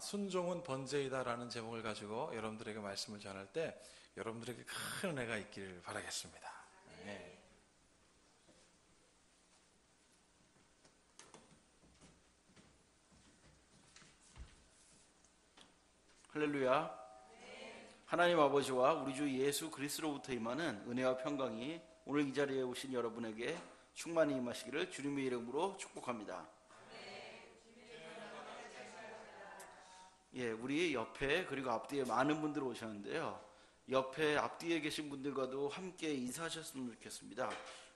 순종은 번제이다라는 제목을 가지고 여러분들에게 말씀을 전할 때 여러분들에게 큰 은혜가 있기를 바라겠습니다. 네. 할렐루야. 하나님 아버지와 우리 주 예수 그리스도로부터 임하는 은혜와 평강이 오늘 이 자리에 오신 여러분에게 충만히 임하시기를 주님의 이름으로 축복합니다. 우리 옆에 그리고 앞뒤에 많은 분들 오셨는데요. 옆에 앞뒤에 계신 분들과도 함께 인사하셨으면 좋겠습니다.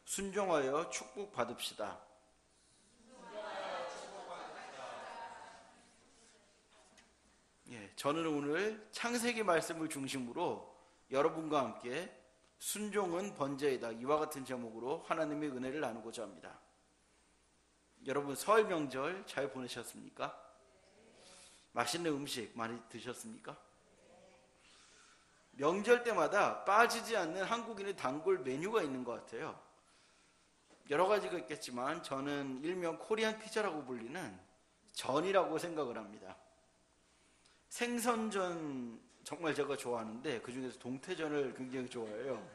순종하여 축복 받읍시다. 저는 오늘 창세기 말씀을 중심으로 여러분과 함께 순종은 번제이다, 이와 같은 제목으로 하나님의 은혜를 나누고자 합니다. 여러분 설 명절 잘 보내셨습니까? 맛있는 음식 많이 드셨습니까? 명절 때마다 빠지지 않는 한국인의 단골 메뉴가 있는 것 같아요. 여러 가지가 있겠지만 저는 일명 코리안 피자라고 불리는 전이라고 생각을 합니다. 생선전 정말 제가 좋아하는데 그 중에서 동태전을 굉장히 좋아해요.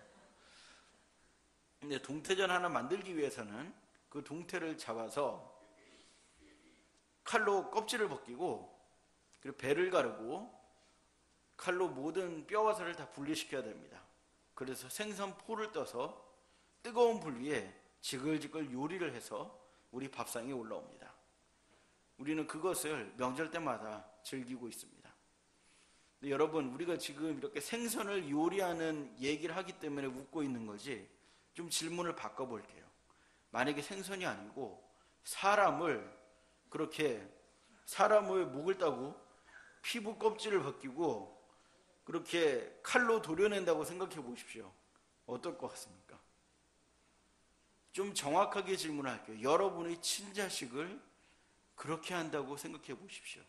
근데 동태전 하나 만들기 위해서는 그 동태를 잡아서 칼로 껍질을 벗기고 그리고 배를 가르고 칼로 모든 뼈와 살을 다 분리시켜야 됩니다. 그래서 생선 포를 떠서 뜨거운 불 위에 지글지글 요리를 해서 우리 밥상에 올라옵니다. 우리는 그것을 명절 때마다 즐기고 있습니다. 근데 여러분, 우리가 지금 이렇게 생선을 요리하는 얘기를 하기 때문에 웃고 있는 거지, 좀 질문을 바꿔볼게요. 만약에 생선이 아니고 사람을 목을 따고 피부 껍질을 벗기고 그렇게 칼로 도려낸다고 생각해 보십시오. 어떨 것 같습니까? 좀 정확하게 질문할게요. 여러분의 친자식을 그렇게 한다고 생각해 보십시오.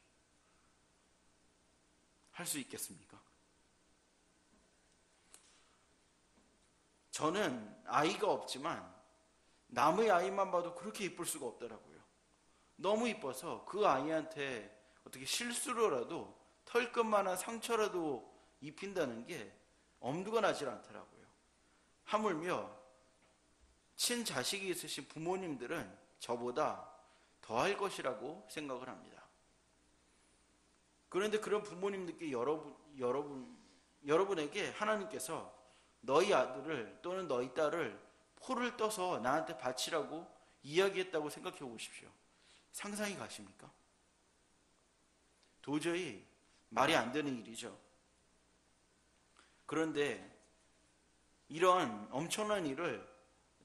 할 수 있겠습니까? 저는 아이가 없지만 남의 아이만 봐도 그렇게 이쁠 수가 없더라고요. 너무 이뻐서 그 아이한테 어떻게 실수로라도 털끝만한 상처라도 입힌다는 게 엄두가 나질 않더라고요. 하물며 친자식이 있으신 부모님들은 저보다 더할 것이라고 생각을 합니다. 그런데 그런 부모님들께 여러분에게 하나님께서 너희 아들을 또는 너희 딸을 포를 떠서 나한테 바치라고 이야기했다고 생각해 보십시오. 상상이 가십니까? 도저히 말이 안 되는 일이죠. 그런데 이런 엄청난 일을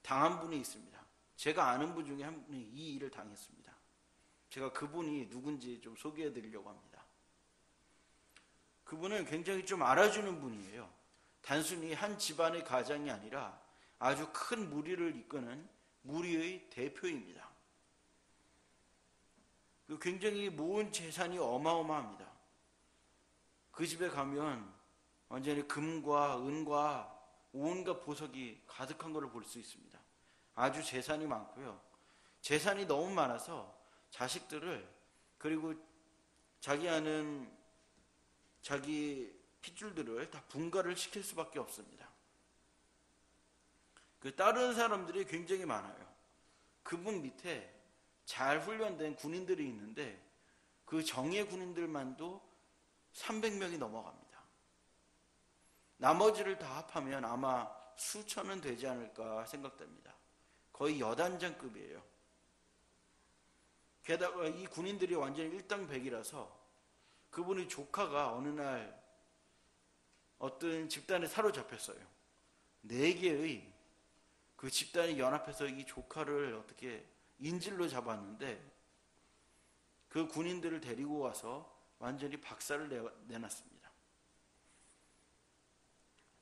당한 분이 있습니다. 제가 아는 분 중에 한 분이 이 일을 당했습니다. 제가 그분이 누군지 좀 소개해 드리려고 합니다. 그분은 굉장히 좀 알아주는 분이에요. 단순히 한 집안의 가장이 아니라 아주 큰 무리를 이끄는 무리의 대표입니다. 굉장히 모은 재산이 어마어마합니다. 그 집에 가면 완전히 금과 은과 온갖 보석이 가득한 것을 볼 수 있습니다. 아주 재산이 많고요. 재산이 너무 많아서 자식들을, 그리고 자기 핏줄들을 다 분가를 시킬 수밖에 없습니다. 다른 사람들이 굉장히 많아요. 그분 밑에 잘 훈련된 군인들이 있는데 그 정예 군인들만도 300명이 넘어갑니다. 나머지를 다 합하면 아마 수천은 되지 않을까 생각됩니다. 거의 여단장급이에요. 게다가 이 군인들이 완전히 일당백이라서 그분의 조카가 어느 날 어떤 집단에 사로잡혔어요. 4개의 그 집단이 연합해서 이 조카를 어떻게 인질로 잡았는데 그 군인들을 데리고 와서 완전히 박살을 내놨습니다.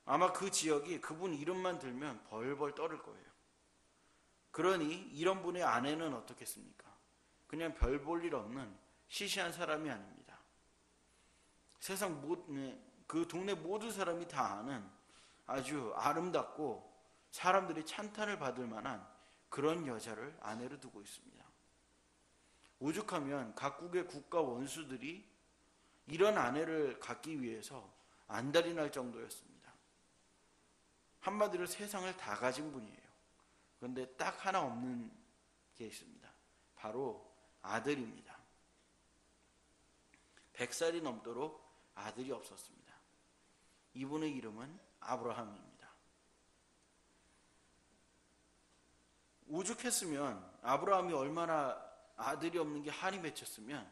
아마 그 지역이 그분 이름만 들면 벌벌 떨을 거예요. 그러니 이런 분의 아내는 어떻겠습니까? 그냥 별 볼 일 없는 시시한 사람이 아닙니다. 세상 그 동네 모든 사람이 다 아는 아주 아름답고 사람들이 찬탄을 받을 만한 그런 여자를 아내로 두고 있습니다. 오죽하면 각국의 국가 원수들이 이런 아내를 갖기 위해서 안달이 날 정도였습니다. 한마디로 세상을 다 가진 분이에요. 그런데 딱 하나 없는 게 있습니다. 바로 아들입니다. 100살이 넘도록 아들이 없었습니다. 이분의 이름은 아브라함입니다. 오죽했으면, 아브라함이 얼마나 아들이 없는 게 한이 맺혔으면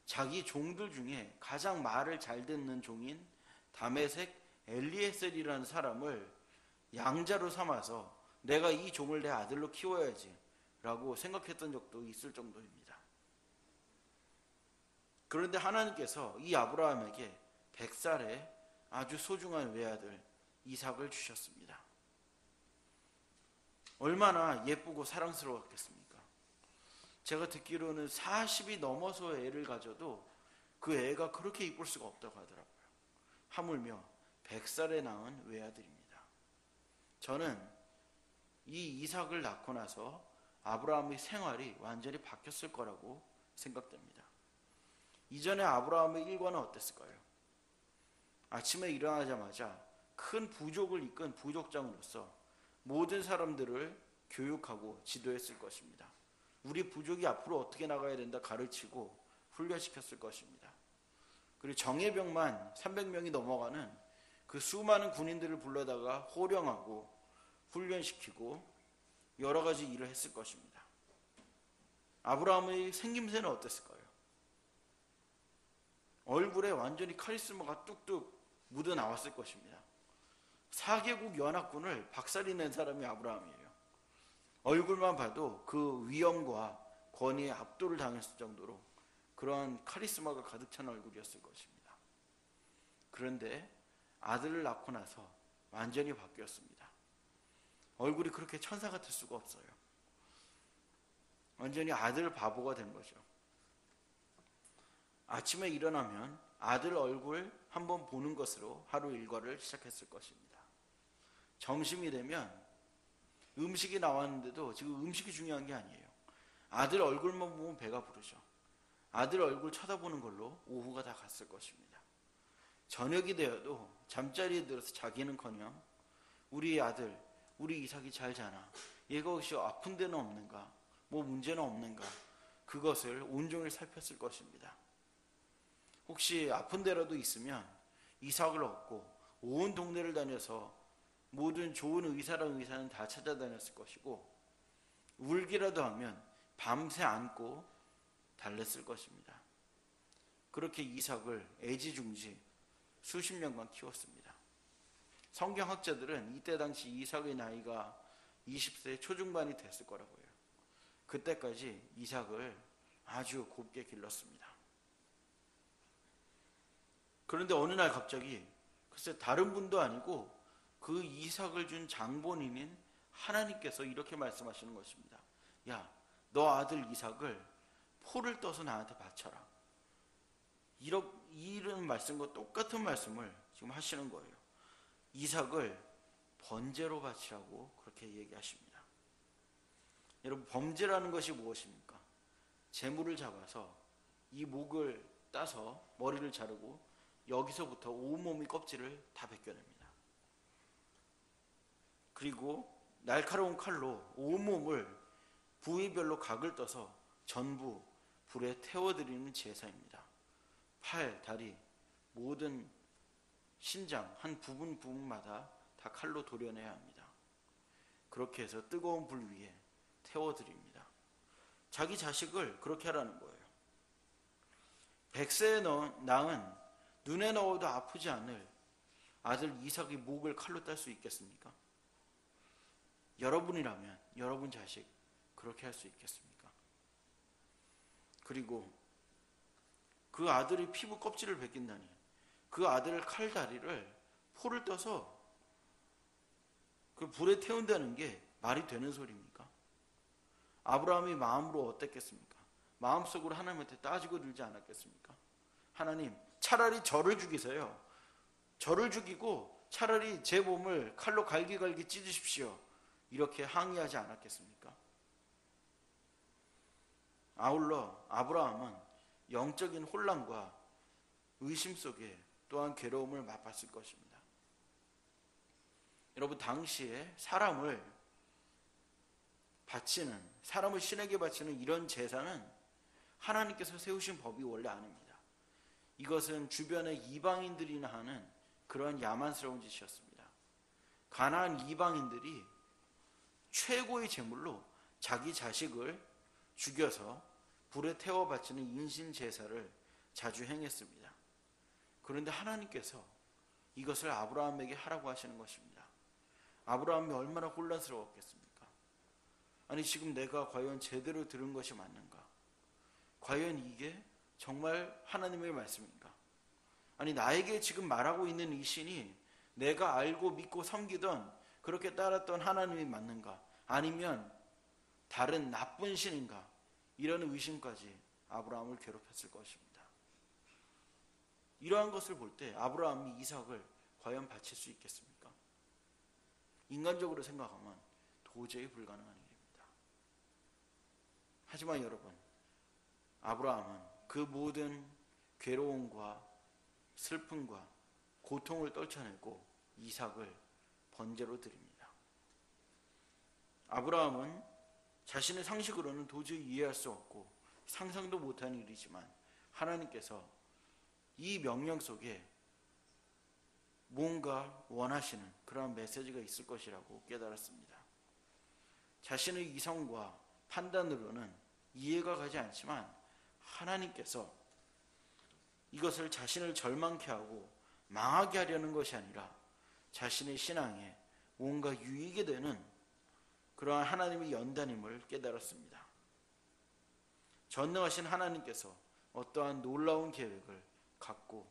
자기 종들 중에 가장 말을 잘 듣는 종인 다메섹 엘리에셀이라는 사람을 양자로 삼아서 내가 이 종을 내 아들로 키워야지 라고 생각했던 적도 있을 정도입니다. 그런데 하나님께서 이 아브라함에게 100살의 아주 소중한 외아들 이삭을 주셨습니다. 얼마나 예쁘고 사랑스러웠겠습니까? 제가 듣기로는 40이 넘어서 애를 가져도 그 애가 그렇게 이쁠 수가 없다고 하더라고요. 하물며 100살에 낳은 외아들입니다. 저는 이 이삭을 낳고 나서 아브라함의 생활이 완전히 바뀌었을 거라고 생각됩니다. 이전에 아브라함의 일과는 어땠을까요? 아침에 일어나자마자 큰 부족을 이끈 부족장으로서 모든 사람들을 교육하고 지도했을 것입니다. 우리 부족이 앞으로 어떻게 나가야 된다 가르치고 훈련시켰을 것입니다. 그리고 정예병만 300명이 넘어가는 그 수많은 군인들을 불러다가 호령하고 훈련시키고 여러 가지 일을 했을 것입니다. 아브라함의 생김새는 어땠을까요? 얼굴에 완전히 카리스마가 뚝뚝 묻어나왔을 것입니다. 4개국 연합군을 박살이 낸 사람이 아브라함이에요. 얼굴만 봐도 그 위엄과 권위에 압도를 당했을 정도로 그러한 카리스마가 가득 찬 얼굴이었을 것입니다. 그런데 아들을 낳고 나서 완전히 바뀌었습니다. 얼굴이 그렇게 천사 같을 수가 없어요. 완전히 아들 바보가 된 거죠. 아침에 일어나면 아들 얼굴 한번 보는 것으로 하루 일과를 시작했을 것입니다. 점심이 되면 음식이 나왔는데도 지금 음식이 중요한 게 아니에요. 아들 얼굴만 보면 배가 부르죠. 아들 얼굴 쳐다보는 걸로 오후가 다 갔을 것입니다. 저녁이 되어도 잠자리에 들어서 자기는커녕 우리 아들, 우리 이삭이 잘 자나? 얘가 혹시 아픈 데는 없는가? 뭐 문제는 없는가? 그것을 온종일 살폈을 것입니다. 혹시 아픈 데라도 있으면 이삭을 얻고 온 동네를 다녀서 모든 좋은 의사는 다 찾아다녔을 것이고, 울기라도 하면 밤새 안고 달랬을 것입니다. 그렇게 이삭을 애지중지 수십 년간 키웠습니다. 성경학자들은 이때 당시 이삭의 나이가 20세 초중반이 됐을 거라고 해요. 그때까지 이삭을 아주 곱게 길렀습니다. 그런데 어느 날 갑자기 글쎄 다른 분도 아니고 그 이삭을 준 장본인인 하나님께서 이렇게 말씀하시는 것입니다. 야, 너 아들 이삭을 포를 떠서 나한테 바쳐라. 이런 말씀과 똑같은 말씀을 지금 하시는 거예요. 이삭을 번제로 바치라고 그렇게 얘기하십니다. 여러분, 범죄라는 것이 무엇입니까? 재물을 잡아서 이 목을 따서 머리를 자르고 여기서부터 온몸의 껍질을 다 벗겨냅니다. 그리고 날카로운 칼로 온몸을 부위별로 각을 떠서 전부 불에 태워드리는 제사입니다. 팔, 다리, 모든 신장 한 부분마다 다 칼로 도려내야 합니다. 그렇게 해서 뜨거운 불 위에 태워드립니다. 자기 자식을 그렇게 하라는 거예요. 100세에 낳은 눈에 넣어도 아프지 않을 아들 이삭의 목을 칼로 딸 수 있겠습니까? 여러분이라면 여러분 자식 그렇게 할 수 있겠습니까? 그리고 그 아들의 피부 껍질을 벗긴다니, 그 아들의 칼다리를 포를 떠서 그 불에 태운다는 게 말이 되는 소리입니까? 아브라함이 마음으로 어땠겠습니까? 마음속으로 하나님한테 따지고 들지 않았겠습니까? 하나님, 차라리 저를 죽이세요. 저를 죽이고 차라리 제 몸을 칼로 갈기갈기 찢으십시오. 이렇게 항의하지 않았겠습니까? 아울러 아브라함은 영적인 혼란과 의심 속에 또한 괴로움을 맛봤을 것입니다. 여러분, 당시에 사람을 신에게 바치는 이런 제사는 하나님께서 세우신 법이 원래 아닙니다. 이것은 주변의 이방인들이나 하는 그런 야만스러운 짓이었습니다. 가나안 이방인들이 최고의 제물로 자기 자식을 죽여서 불에 태워 바치는 인신 제사를 자주 행했습니다. 그런데 하나님께서 이것을 아브라함에게 하라고 하시는 것입니다. 아브라함이 얼마나 혼란스러웠겠습니까? 아니, 지금 내가 과연 제대로 들은 것이 맞는가? 과연 이게 정말 하나님의 말씀인가? 아니, 나에게 지금 말하고 있는 이 신이 내가 알고 믿고 섬기던, 그렇게 따랐던 하나님이 맞는가? 아니면 다른 나쁜 신인가? 이런 의심까지 아브라함을 괴롭혔을 것입니다. 이러한 것을 볼 때 아브라함이 이삭을 과연 바칠 수 있겠습니까? 인간적으로 생각하면 도저히 불가능한 일입니다. 하지만 여러분, 아브라함은 그 모든 괴로움과 슬픔과 고통을 떨쳐내고 이삭을 번제로 드립니다. 아브라함은 자신의 상식으로는 도저히 이해할 수 없고 상상도 못한 일이지만 하나님께서 이 명령 속에 뭔가 원하시는 그런 메시지가 있을 것이라고 깨달았습니다. 자신의 이성과 판단으로는 이해가 가지 않지만 하나님께서 이것을 자신을 절망케 하고 망하게 하려는 것이 아니라 자신의 신앙에 뭔가 유익이 되는 그러한 하나님의 연단임을 깨달았습니다. 전능하신 하나님께서 어떠한 놀라운 계획을 갖고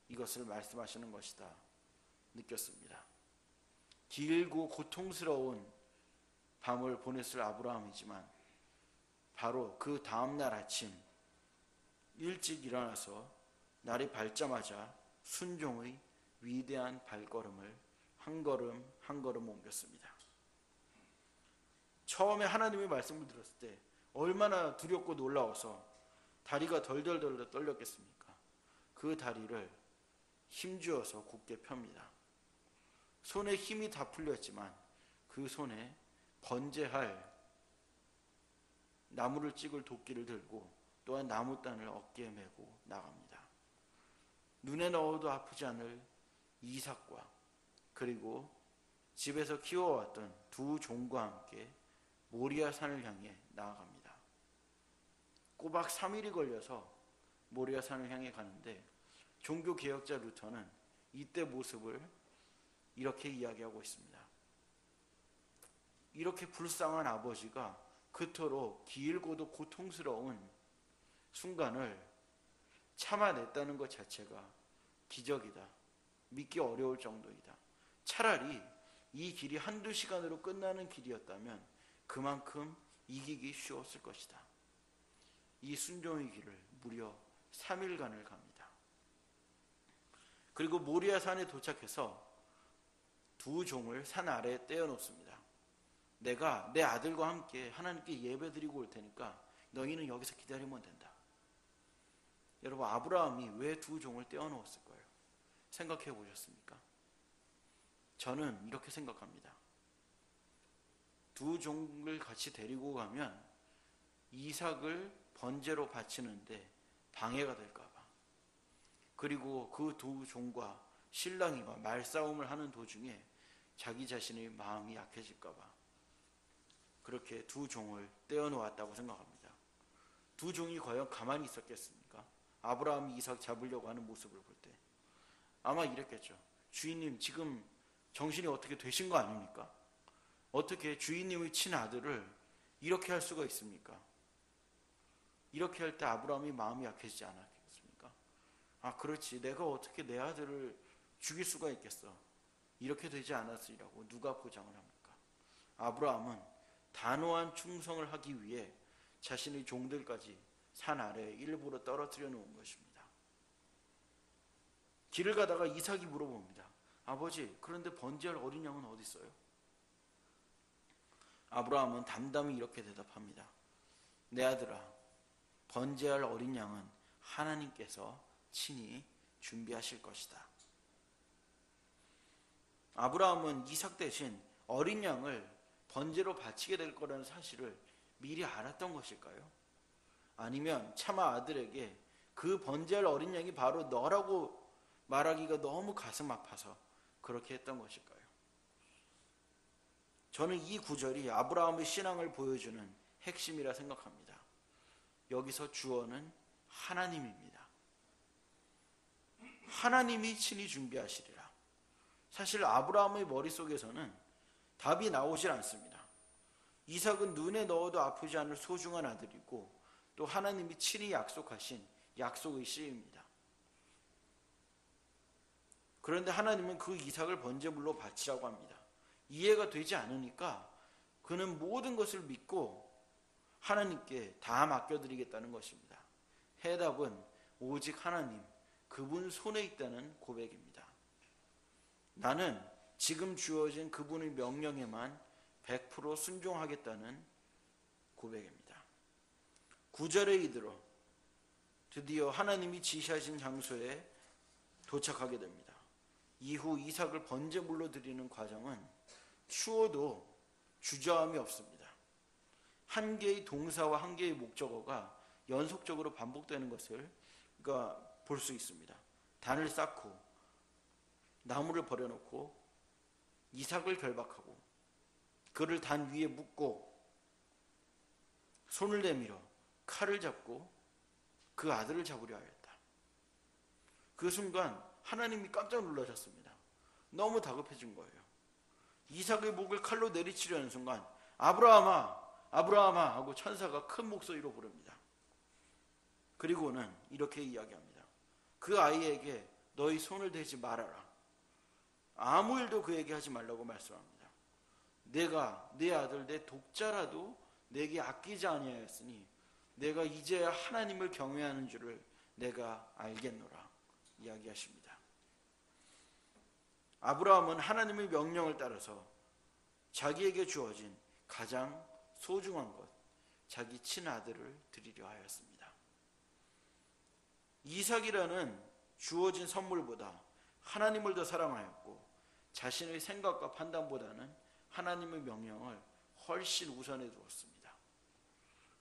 이것을 말씀하시는 것이다 느꼈습니다. 길고 고통스러운 밤을 보냈을 아브라함이지만 바로 그 다음날 아침 일찍 일어나서 날이 밝자마자 순종의 위대한 발걸음을 한 걸음 한 걸음 옮겼습니다. 처음에 하나님의 말씀을 들었을 때 얼마나 두렵고 놀라워서 다리가 덜덜덜 떨렸겠습니까? 그 다리를 힘주어서 굳게 펴니다. 손에 힘이 다 풀렸지만 그 손에 번제할 나무를 찍을 도끼를 들고 또한 나무단을 어깨에 메고 나갑니다. 눈에 넣어도 아프지 않을 이삭과 그리고 집에서 키워왔던 두 종과 함께 모리아 산을 향해 나아갑니다. 꼬박 3일이 걸려서 모리아 산을 향해 가는데 종교개혁자 루터는 이때 모습을 이렇게 이야기하고 있습니다. 이렇게 불쌍한 아버지가 그토록 길고도 고통스러운 순간을 참아냈다는 것 자체가 기적이다. 믿기 어려울 정도이다. 차라리 이 길이 한두 시간으로 끝나는 길이었다면 그만큼 이기기 쉬웠을 것이다. 이 순종의 길을 무려 3일간을 갑니다. 그리고 모리아 산에 도착해서 두 종을 산 아래에 떼어놓습니다. 내가 내 아들과 함께 하나님께 예배드리고 올 테니까 너희는 여기서 기다리면 된다. 여러분, 아브라함이 왜 두 종을 떼어놓았을 거예요? 생각해 보셨습니까? 저는 이렇게 생각합니다. 두 종을 같이 데리고 가면 이삭을 번제로 바치는데 방해가 될까봐, 그리고 그 두 종과 신랑이와 말싸움을 하는 도중에 자기 자신의 마음이 약해질까봐 그렇게 두 종을 떼어놓았다고 생각합니다. 두 종이 과연 가만히 있었겠습니까? 아브라함이 이삭 잡으려고 하는 모습을 볼 때 아마 이랬겠죠. 주인님, 지금 정신이 어떻게 되신 거 아닙니까? 어떻게 주인님의 친아들을 이렇게 할 수가 있습니까? 이렇게 할 때 아브라함이 마음이 약해지지 않았겠습니까? 아, 그렇지, 내가 어떻게 내 아들을 죽일 수가 있겠어. 이렇게 되지 않았으리라고 누가 보장을 합니까? 아브라함은 단호한 충성을 하기 위해 자신의 종들까지 산 아래에 일부러 떨어뜨려 놓은 것입니다. 길을 가다가 이삭이 물어봅니다. 아버지, 그런데 번제할 어린 양은 어디 있어요? 아브라함은 담담히 이렇게 대답합니다. 내 아들아, 번제할 어린 양은 하나님께서 친히 준비하실 것이다. 아브라함은 이삭 대신 어린 양을 번제로 바치게 될 거라는 사실을 미리 알았던 것일까요? 아니면 차마 아들에게 그 번제할 어린 양이 바로 너라고 말하기가 너무 가슴 아파서 그렇게 했던 것일까요? 저는 이 구절이 아브라함의 신앙을 보여주는 핵심이라 생각합니다. 여기서 주어는 하나님입니다. 하나님이 친히 준비하시리라. 사실 아브라함의 머릿속에서는 답이 나오질 않습니다. 이삭은 눈에 넣어도 아프지 않을 소중한 아들이고 또 하나님이 친히 약속하신 약속의 씨입니다. 그런데 하나님은 그 이삭을 번제물로 바치라고 합니다. 이해가 되지 않으니까 그는 모든 것을 믿고 하나님께 다 맡겨드리겠다는 것입니다. 해답은 오직 하나님, 그분 손에 있다는 고백입니다. 나는 지금 주어진 그분의 명령에만 100% 순종하겠다는 고백입니다. 9절에 이르러 드디어 하나님이 지시하신 장소에 도착하게 됩니다. 이후 이삭을 번제물로 드리는 과정은 추워도 주저함이 없습니다. 한 개의 동사와 한 개의 목적어가 연속적으로 반복되는 것을 볼 수 있습니다. 단을 쌓고 나무를 버려놓고 이삭을 결박하고 그를 단 위에 묶고 손을 내밀어 칼을 잡고 그 아들을 잡으려 하였다. 그 순간 하나님이 깜짝 놀라셨습니다. 너무 다급해진 거예요. 이삭의 목을 칼로 내리치려는 순간 아브라함아 아브라함아 하고 천사가 큰 목소리로 부릅니다. 그리고는 이렇게 이야기합니다. 그 아이에게 너희 손을 대지 말아라. 아무 일도 그에게 하지 말라고 말씀합니다. 내가 내 아들 내 독자라도 내게 아끼지 아니하였으니 내가 이제야 하나님을 경외하는 줄을 내가 알겠노라 이야기하십니다. 아브라함은 하나님의 명령을 따라서 자기에게 주어진 가장 소중한 것, 자기 친아들을 드리려 하였습니다. 이삭이라는 주어진 선물보다 하나님을 더 사랑하였고 자신의 생각과 판단보다는 하나님의 명령을 훨씬 우선해 두었습니다.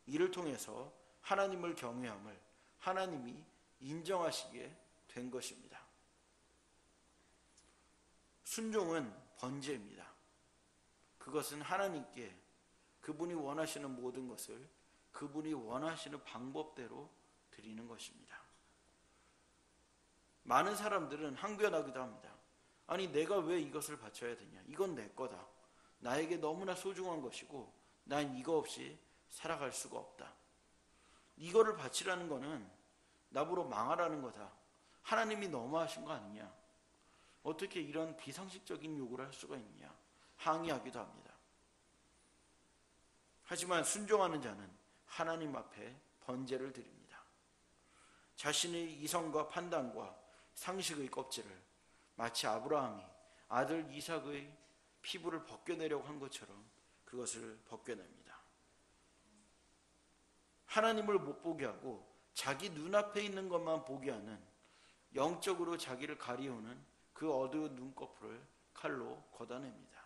이를 통해서 하나님을 경외함을 하나님이 인정하시게 된 것입니다. 순종은 번제입니다. 그것은 하나님께 그분이 원하시는 모든 것을 그분이 원하시는 방법대로 드리는 것입니다. 많은 사람들은 항변하기도 합니다. 아니 내가 왜 이것을 바쳐야 되냐? 이건 내 거다. 나에게 너무나 소중한 것이고 난 이거 없이 살아갈 수가 없다. 이거를 바치라는 거는 나보러 망하라는 거다. 하나님이 너무하신 거 아니냐? 어떻게 이런 비상식적인 요구를 할 수가 있냐? 항의하기도 합니다. 하지만 순종하는 자는 하나님 앞에 번제를 드립니다. 자신의 이성과 판단과 상식의 껍질을 마치 아브라함이 아들 이삭의 피부를 벗겨내려고 한 것처럼 그것을 벗겨냅니다. 하나님을 못 보게 하고 자기 눈앞에 있는 것만 보게 하는 영적으로 자기를 가리우는 그 어두운 눈꺼풀을 칼로 걷어냅니다.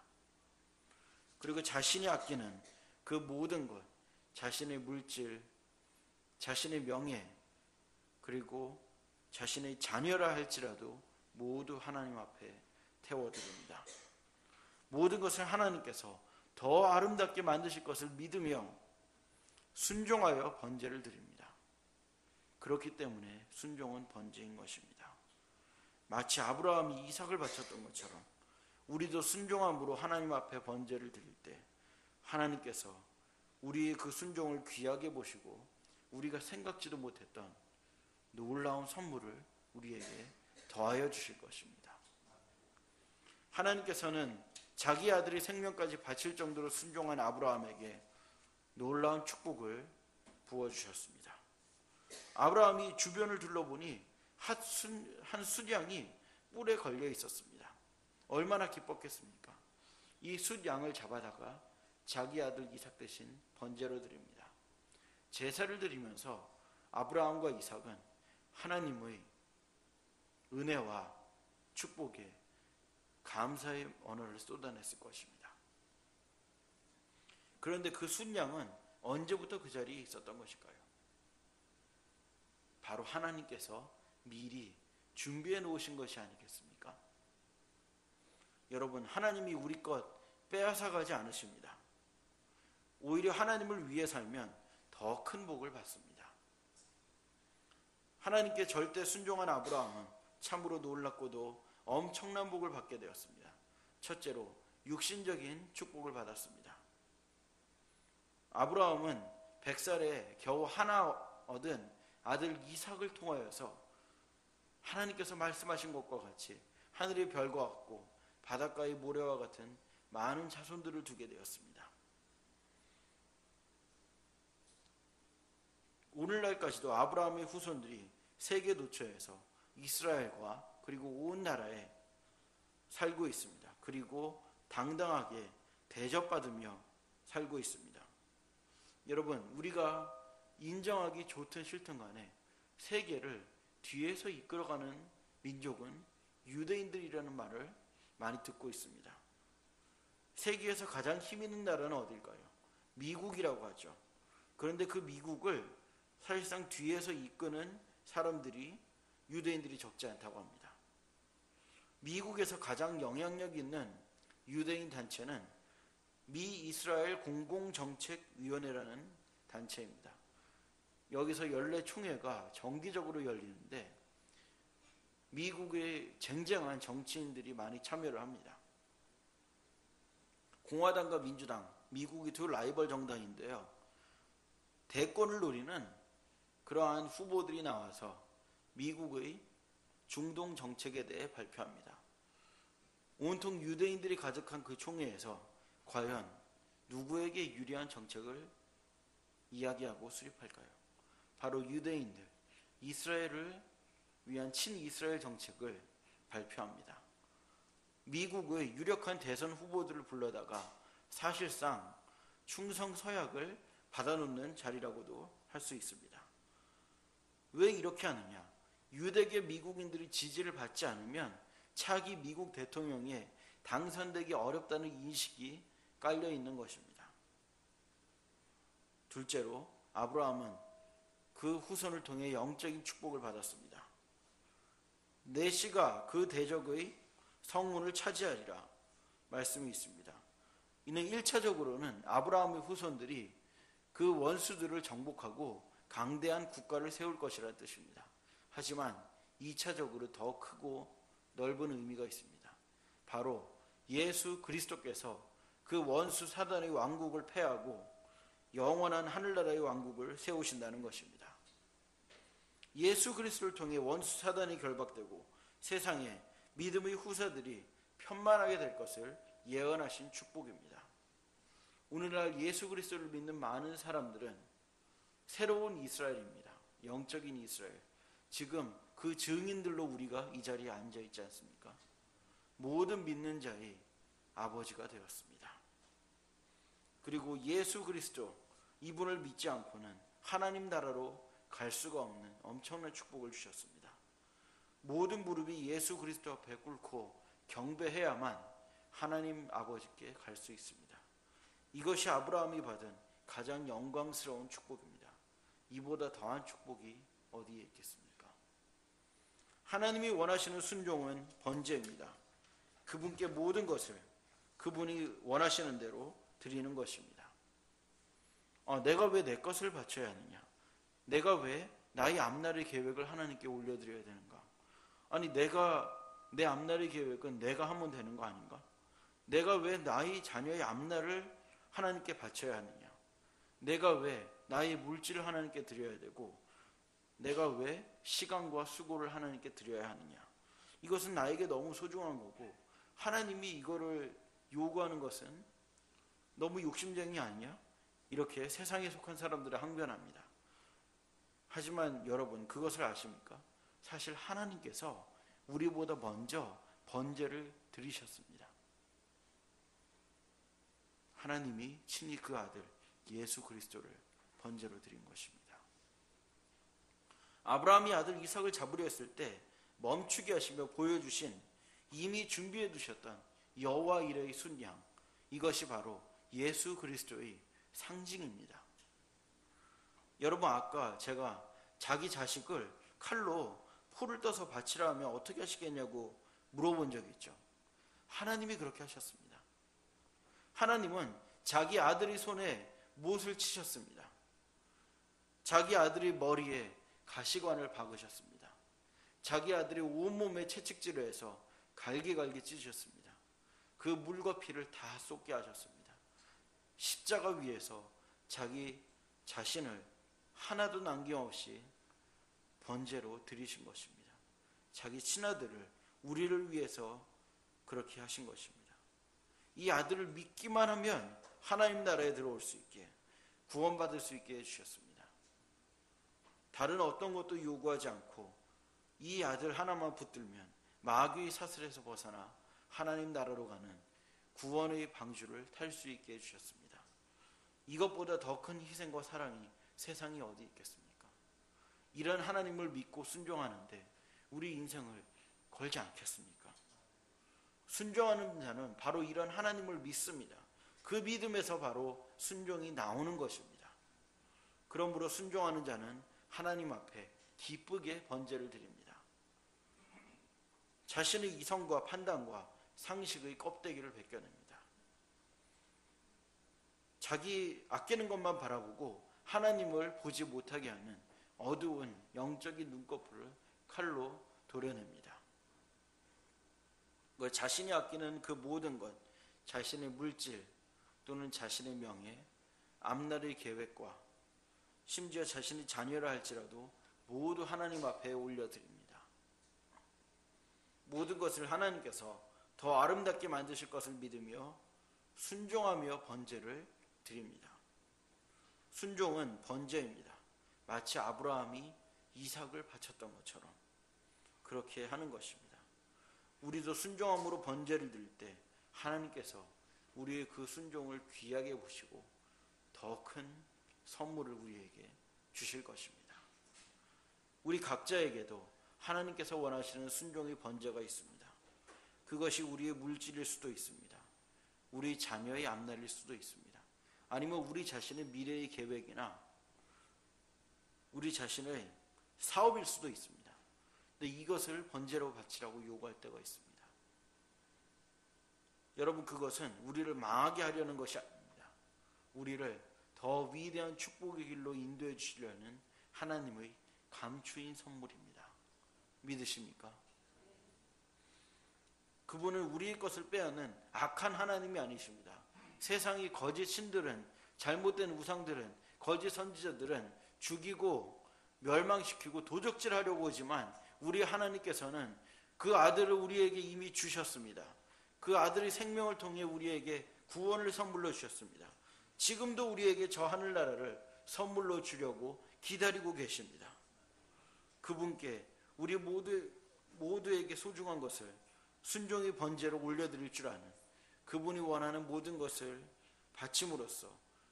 그리고 자신이 아끼는 그 모든 것, 자신의 물질, 자신의 명예, 그리고 자신의 자녀라 할지라도 모두 하나님 앞에 태워드립니다. 모든 것을 하나님께서 더 아름답게 만드실 것을 믿으며 순종하여 번제를 드립니다. 그렇기 때문에 순종은 번제인 것입니다. 마치 아브라함이 이삭을 바쳤던 것처럼 우리도 순종함으로 하나님 앞에 번제를 드릴 때 하나님께서 우리의 그 순종을 귀하게 보시고 우리가 생각지도 못했던 놀라운 선물을 우리에게 더하여 주실 것입니다. 하나님께서는 자기 아들의 생명까지 바칠 정도로 순종한 아브라함에게 놀라운 축복을 부어주셨습니다. 아브라함이 주변을 둘러보니 한 숫양이 뿔에 걸려 있었습니다. 얼마나 기뻤겠습니까? 이 숫양을 잡아다가 자기 아들 이삭 대신 번제로 드립니다. 제사를 드리면서 아브라함과 이삭은 하나님의 은혜와 축복에 감사의 언어를 쏟아냈을 것입니다. 그런데 그 순양은 언제부터 그 자리에 있었던 것일까요? 바로 하나님께서 미리 준비해 놓으신 것이 아니겠습니까? 여러분, 하나님이 우리 것 빼앗아가지 않으십니다. 오히려 하나님을 위해 살면 더 큰 복을 받습니다. 하나님께 절대 순종한 아브라함은 참으로 놀랍고도 엄청난 복을 받게 되었습니다. 첫째로 육신적인 축복을 받았습니다. 아브라함은 100살에 겨우 하나 얻은 아들 이삭을 통하여서 하나님께서 말씀하신 것과 같이 하늘의 별과 같고 바닷가의 모래와 같은 많은 자손들을 두게 되었습니다. 오늘날까지도 아브라함의 후손들이 세계 도처에서 이스라엘과 그리고 온 나라에 살고 있습니다. 그리고 당당하게 대접받으며 살고 있습니다. 여러분, 우리가 인정하기 좋든 싫든 간에 세계를 뒤에서 이끌어가는 민족은 유대인들이라는 말을 많이 듣고 있습니다. 세계에서 가장 힘 있는 나라는 어딜까요? 미국이라고 하죠. 그런데 그 미국을 사실상 뒤에서 이끄는 사람들이 유대인들이 적지 않다고 합니다. 미국에서 가장 영향력 있는 유대인 단체는 미 이스라엘 공공정책위원회라는 단체입니다. 여기서 연례 총회가 정기적으로 열리는데 미국의 쟁쟁한 정치인들이 많이 참여를 합니다. 공화당과 민주당, 미국이 두 라이벌 정당인데요. 대권을 노리는 그러한 후보들이 나와서 미국의 중동 정책에 대해 발표합니다. 온통 유대인들이 가득한 그 총회에서 과연 누구에게 유리한 정책을 이야기하고 수립할까요? 바로 유대인들, 이스라엘을 위한 친이스라엘 정책을 발표합니다. 미국의 유력한 대선 후보들을 불러다가 사실상 충성 서약을 받아놓는 자리라고도 할 수 있습니다. 왜 이렇게 하느냐? 유대계 미국인들이 지지를 받지 않으면 차기 미국 대통령에 당선되기 어렵다는 인식이 깔려 있는 것입니다. 둘째로 아브라함은 그 후손을 통해 영적인 축복을 받았습니다. 내 씨가 그 대적의 성문을 차지하리라 말씀이 있습니다. 이는 1차적으로는 아브라함의 후손들이 그 원수들을 정복하고 강대한 국가를 세울 것이라는 뜻입니다. 하지만 2차적으로 더 크고 넓은 의미가 있습니다. 바로 예수 그리스도께서 그 원수 사단의 왕국을 패하고 영원한 하늘나라의 왕국을 세우신다는 것입니다. 예수 그리스도를 통해 원수 사단이 결박되고 세상에 믿음의 후사들이 편만하게 될 것을 예언하신 축복입니다. 오늘날 예수 그리스도를 믿는 많은 사람들은 새로운 이스라엘입니다. 영적인 이스라엘. 지금 그 증인들로 우리가 이 자리에 앉아 있지 않습니까? 모든 믿는 자의 아버지가 되었습니다. 그리고 예수 그리스도, 이분을 믿지 않고는 하나님 나라로 갈 수가 없는 엄청난 축복을 주셨습니다. 모든 무릎이 예수 그리스도 앞에 꿇고 경배해야만 하나님 아버지께 갈 수 있습니다. 이것이 아브라함이 받은 가장 영광스러운 축복입니다. 이보다 더한 축복이 어디에 있겠습니까? 하나님이 원하시는 순종은 번제입니다. 그분께 모든 것을 그분이 원하시는 대로 드리는 것입니다. 내가 왜 내 것을 바쳐야 하느냐? 내가 왜 나의 앞날의 계획을 하나님께 올려드려야 되는가? 아니, 내가 내 앞날의 계획은 내가 하면 되는 거 아닌가? 내가 왜 나의 자녀의 앞날을 하나님께 바쳐야 하느냐? 내가 왜 나의 물질을 하나님께 드려야 되고 내가 왜 시간과 수고를 하나님께 드려야 하느냐? 이것은 나에게 너무 소중한 거고 하나님이 이거를 요구하는 것은 너무 욕심쟁이 아니야? 이렇게 세상에 속한 사람들을 항변합니다. 하지만 여러분, 그것을 아십니까? 사실 하나님께서 우리보다 먼저 번제를 드리셨습니다. 하나님이 친히 그 아들 예수 그리스도를 번제로 드린 것입니다. 아브라함이 아들 이삭을 잡으려 했을 때 멈추게 하시며 보여주신 이미 준비해 두셨던 여호와 이레의 순양, 이것이 바로 예수 그리스도의 상징입니다. 여러분, 아까 제가 자기 자식을 칼로 포를 떠서 바치라 하면 어떻게 하시겠냐고 물어본 적이 있죠. 하나님이 그렇게 하셨습니다. 하나님은 자기 아들의 손에 못을 치셨습니다. 자기 아들의 머리에 가시관을 박으셨습니다. 자기 아들의 온몸에 채찍질을 해서 갈기갈기 찢으셨습니다. 그 물과 피를 다 쏟게 하셨습니다. 십자가 위에서 자기 자신을 하나도 남김없이 번제로 드리신 것입니다. 자기 친아들을 우리를 위해서 그렇게 하신 것입니다. 이 아들을 믿기만 하면 하나님 나라에 들어올 수 있게, 구원받을 수 있게 해주셨습니다. 다른 어떤 것도 요구하지 않고 이 아들 하나만 붙들면 마귀의 사슬에서 벗어나 하나님 나라로 가는 구원의 방주를 탈 수 있게 해주셨습니다. 이것보다 더 큰 희생과 사랑이 세상에 어디 있겠습니까? 이런 하나님을 믿고 순종하는데 우리 인생을 걸지 않겠습니까? 순종하는 자는 바로 이런 하나님을 믿습니다. 그 믿음에서 바로 순종이 나오는 것입니다. 그러므로 순종하는 자는 하나님 앞에 기쁘게 번제를 드립니다. 자신의 이성과 판단과 상식의 껍데기를 벗겨냅니다. 자기 아끼는 것만 바라보고 하나님을 보지 못하게 하는 어두운 영적인 눈꺼풀을 칼로 도려냅니다. 자신이 아끼는 그 모든 것, 자신의 물질 또는 자신의 명예, 앞날의 계획과 심지어 자신이 자녀라 할지라도 모두 하나님 앞에 올려드립니다. 모든 것을 하나님께서 더 아름답게 만드실 것을 믿으며 순종하며 번제를 드립니다. 순종은 번제입니다. 마치 아브라함이 이삭을 바쳤던 것처럼 그렇게 하는 것입니다. 우리도 순종함으로 번제를 드릴 때 하나님께서 우리의 그 순종을 귀하게 보시고 더 큰 선물을 우리에게 주실 것입니다. 우리 각자에게도 하나님께서 원하시는 순종의 번제가 있습니다. 그것이 우리의 물질일 수도 있습니다. 우리 자녀의 앞날일 수도 있습니다. 아니면 우리 자신의 미래의 계획이나 우리 자신의 사업일 수도 있습니다. 근데 이것을 번제로 바치라고 요구할 때가 있습니다. 여러분, 그것은 우리를 망하게 하려는 것이 아닙니다. 우리를 더 위대한 축복의 길로 인도해 주시려는 하나님의 감추인 선물입니다. 믿으십니까? 그분은 우리의 것을 빼앗는 악한 하나님이 아니십니다. 세상의 거짓 신들은, 잘못된 우상들은, 거짓 선지자들은 죽이고 멸망시키고 도적질하려고 하지만 우리 하나님께서는 그 아들을 우리에게 이미 주셨습니다. 그 아들의 생명을 통해 우리에게 구원을 선물로 주셨습니다. 지금도 우리에게 저 하늘나라를 선물로 주려고 기다리고 계십니다. 그분께 우리 모두에게 소중한 것을 순종의 번제로 올려드릴 줄 아는, 그분이 원하는 모든 것을 바침으로써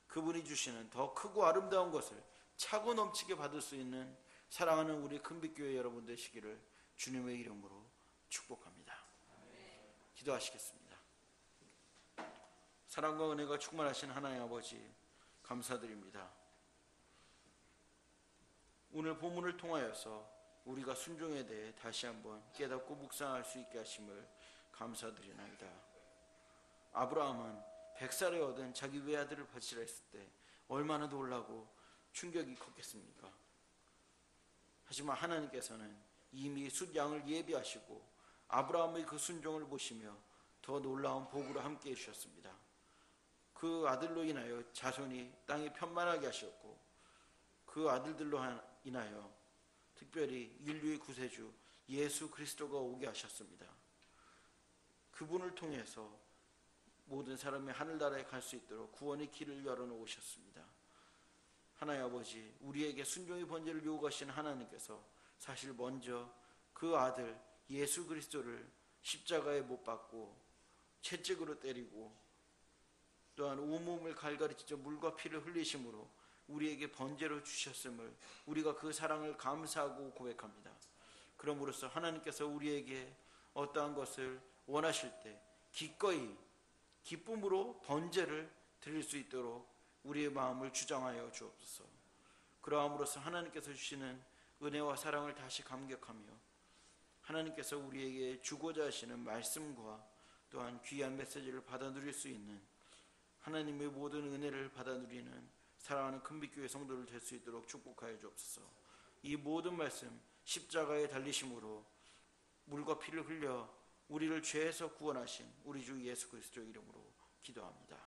그분이 주시는 더 크고 아름다운 것을 차고 넘치게 받을 수 있는 사랑하는 우리 큰빛교회 여러분 되시기를 주님의 이름으로 축복합니다. 기도하시겠습니다. 사랑과 은혜가 충만하신 하나님 아버지, 감사드립니다. 오늘 본문을 통하여서 우리가 순종에 대해 다시 한번 깨닫고 묵상할 수 있게 하심을 감사드리나이다. 아브라함은 100살에 얻은 자기 외아들을 바치라 했을 때 얼마나 놀라고 충격이 컸겠습니까? 하지만 하나님께서는 이미 숫양을 예비하시고 아브라함의 그 순종을 보시며 더 놀라운 복으로 함께 해주셨습니다. 그 아들로 인하여 자손이 땅에 편만하게 하셨고 그 아들들로 인하여 특별히 인류의 구세주 예수 그리스도가 오게 하셨습니다. 그분을 통해서 모든 사람이 하늘나라에 갈 수 있도록 구원의 길을 열어놓으셨습니다. 하나님 아버지, 우리에게 순종의 번제를 요구하신 하나님께서 사실 먼저 그 아들 예수 그리스도를 십자가에 못 박고 채찍으로 때리고 또한 온몸을 갈갈이 찢어 물과 피를 흘리심으로 우리에게 번제로 주셨음을 우리가 그 사랑을 감사하고 고백합니다. 그럼으로써 하나님께서 우리에게 어떠한 것을 원하실 때 기꺼이 기쁨으로 번제를 드릴 수 있도록 우리의 마음을 주장하여 주옵소서. 그러함으로써 하나님께서 주시는 은혜와 사랑을 다시 감격하며 하나님께서 우리에게 주고자 하시는 말씀과 또한 귀한 메시지를 받아 누릴 수 있는 하나님의 모든 은혜를 받아 누리는 사랑하는 큰빛교회 성도를 될 수 있도록 축복하여 주옵소서. 이 모든 말씀 십자가에 달리심으로 물과 피를 흘려 우리를 죄에서 구원하신 우리 주 예수 그리스도의 이름으로 기도합니다.